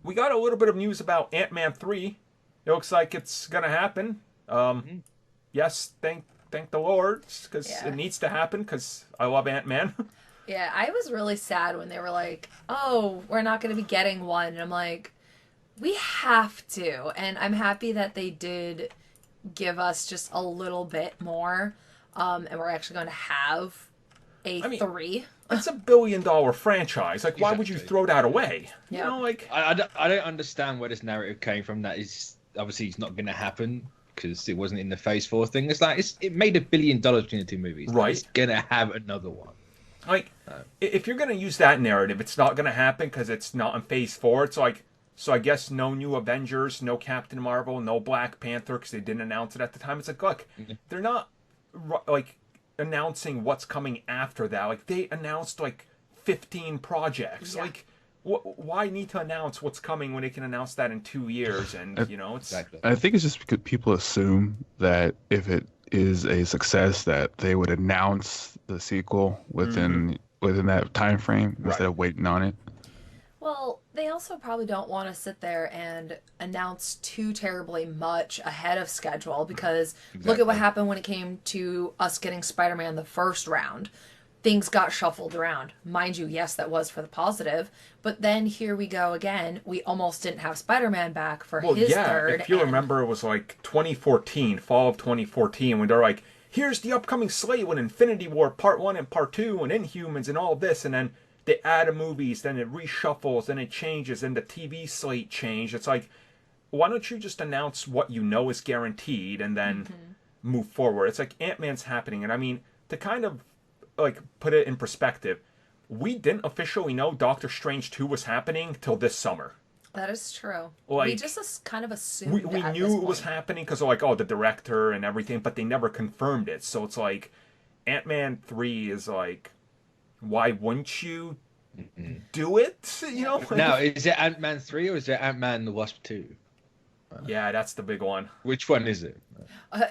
we got a little bit of news about Ant-Man 3. It looks like it's gonna happen. Yes, thank the Lord, because it Yeah. needs to happen. Because I love Ant-Man. Yeah, I was really sad when they were like, "Oh, we're not going to be getting one." And I'm like, "We have to." And I'm happy that they did give us just a little bit more. And we're actually going to have a I mean, 3. it's a $1 billion franchise. Like, why would you Exactly. throw that away? You Yep. know, like, I don't understand where this narrative came from. That is obviously it's not going to happen because it wasn't in the Phase 4 thing. It's like it made $1 billion between the two movies. Like, right? it's gonna have another one. Like, if you're gonna use that narrative, it's not gonna happen because it's not in Phase 4. It's like, so I guess no new Avengers, no Captain Marvel, no Black Panther because they didn't announce it at the time. It's like, look, they're not like announcing what's coming after that. Like, they announced like 15 projects. Yeah. Like, why need to announce what's coming when they can announce that in 2 years? And you know, it's Exactly. I think it's just because people assume that if it is a success, that they would announce the sequel within that time frame instead Right. of waiting on it. Well, they also probably don't want to sit there and announce too terribly much ahead of schedule because look at what Exactly. happened when it came to us getting Spider Man the first round. Things got shuffled around. Mind you, yes, that was for the positive, but then here we go again. We almost didn't have Spider Man back for well, his yeah. third. If you and remember, it was like 2014, fall of 2014, when they're like, "Here's the upcoming slate with Infinity War Part One and Part Two, and Inhumans and all this," and then they add a movies, then it reshuffles, then it changes, and the TV slate changed. It's like, why don't you just announce what you know is guaranteed and then move forward? It's like Ant-Man's happening, and I mean, to kind of like put it in perspective, we didn't officially know Doctor Strange 2 was happening till this summer. That is true. Like, we just kind of assumed we at knew this it was point. happening because like, oh, the director and everything, but they never confirmed it. So it's like Ant-Man 3 is like, why wouldn't you do it? You know? Now, is it Ant-Man 3 or is it Ant-Man and the Wasp 2? Yeah, that's the big one. Which one is it?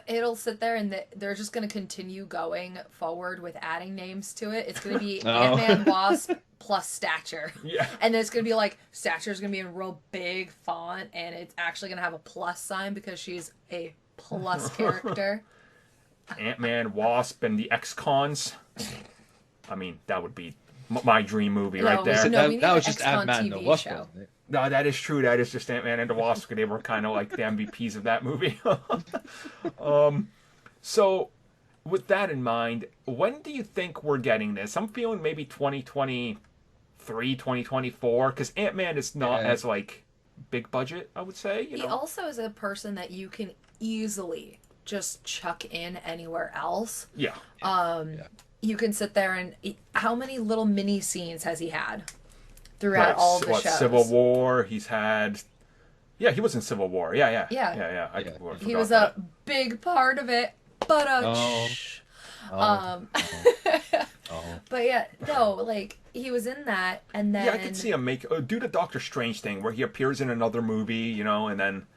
It'll sit there and they're just going to continue going forward with adding names to it. It's going to be Oh. Ant-Man Wasp plus Stature. Yeah. And then it's going to be like Stature's going to be in real big font and it's actually going to have a plus sign because she's a plus character. Ant-Man, Wasp, and the X-Cons. I mean, that would be my dream movie right there. No, we need that an was just X-Con Ant-Man and the TV Wasp, show. wasn't it? No, that is true. That is just Ant-Man and the Wasp. They were kind of like the MVPs of that movie. So, with that in mind, when do you think we're getting this? I'm feeling maybe 2023, 2024, because Ant-Man is not Yeah. as, like, big budget, I would say. You He know? also is a person that you can easily just chuck in anywhere else. Yeah. Yeah. You can sit there and how many little mini scenes has he had throughout all of the shows? Civil War, he's had... Yeah, he was in Civil War. Yeah. Yeah. I Yeah. forgot He was that. a big part of it, but Oh. Oh. Oh. but yeah, no, like he was in that, and then Yeah, I could see him do the Doctor Strange thing where he appears in another movie, you know, and then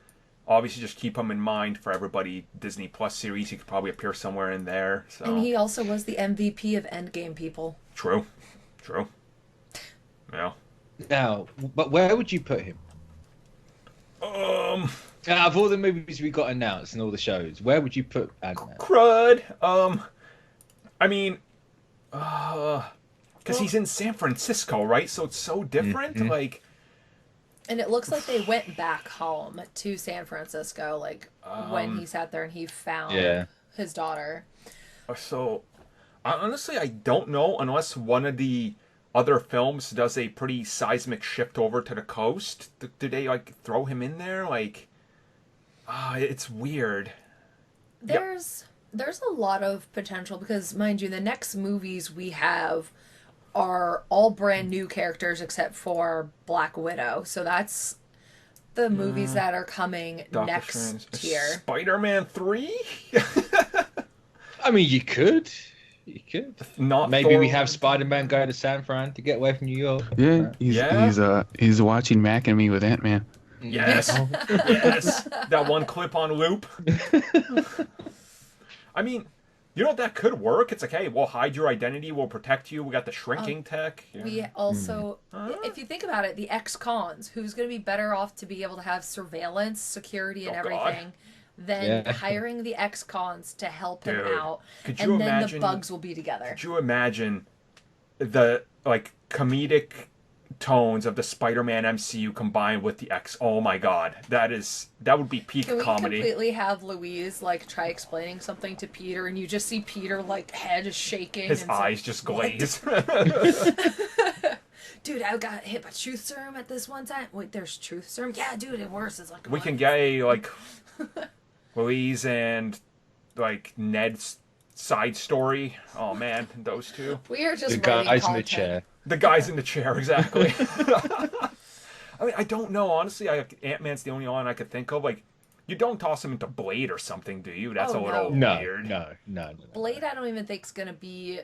obviously just keep him in mind for everybody. Disney Plus series, he could probably appear somewhere in there. So and he also was the MVP of Endgame. People, true. Yeah. Now, but where would you put him? Out of all the movies we got announced and all the shows, where would you put Ant-Man? Crud. I mean, because he's in San Francisco, right? So it's so different. Like, and it looks like they went back home to San Francisco, like when he sat there and he found Yeah. his daughter. so honestly, I don't know unless one of the other films does a pretty seismic shift over to the coast. Do they like throw him in there? Like, it's weird. There's a lot of potential because, mind you, the next movies we have are all brand new characters except for Black Widow. So that's the movies that are coming Doctor next Strange. year. Spider-Man 3? I mean, you could. Not Maybe Thor we have 1. Spider-Man go to San Fran to get away from New York. Yeah, Yeah. he's watching Mac and Me with Ant-Man. Yes. Yes. That one clip on loop. I mean, You know, that could work. It's like, hey, we'll hide your identity, we'll protect you. We got the shrinking tech. Yeah. We also, if you think about it, the ex-cons, who's going to be better off to be able to have surveillance, security, and everything than hiring the ex-cons to help him out, could you and imagine, then the bugs will be together. Could you imagine the like comedic tones of the Spider-Man MCU combined with the X? Oh my God, that would be peak Can we comedy. completely have Louise like try explaining something to Peter, and you just see Peter like head is shaking, His and eyes just glaze. Dude, I got hit by truth serum at this one time. Wait, there's truth serum? Yeah, dude, it worse. It's like We can get a like Louise and like Ned's side story. Oh man, those two. We are just the guys in the content. chair. The guys in the chair, exactly. I mean, I don't know. Honestly, Ant-Man's the only one I could think of. Like, you don't toss him into Blade or something, do you? That's a little weird. No. Blade, I don't even think is going to be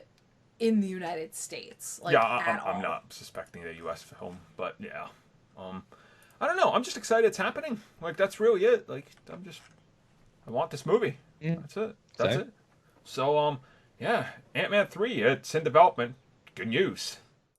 in the United States. Like, Yeah, at all. I'm not suspecting a U.S. film, but yeah. I don't know. I'm just excited it's happening. Like, that's really it. Like, I want this movie. Yeah. That's it. That's it. So, yeah, Ant-Man 3, it's in development. Good news.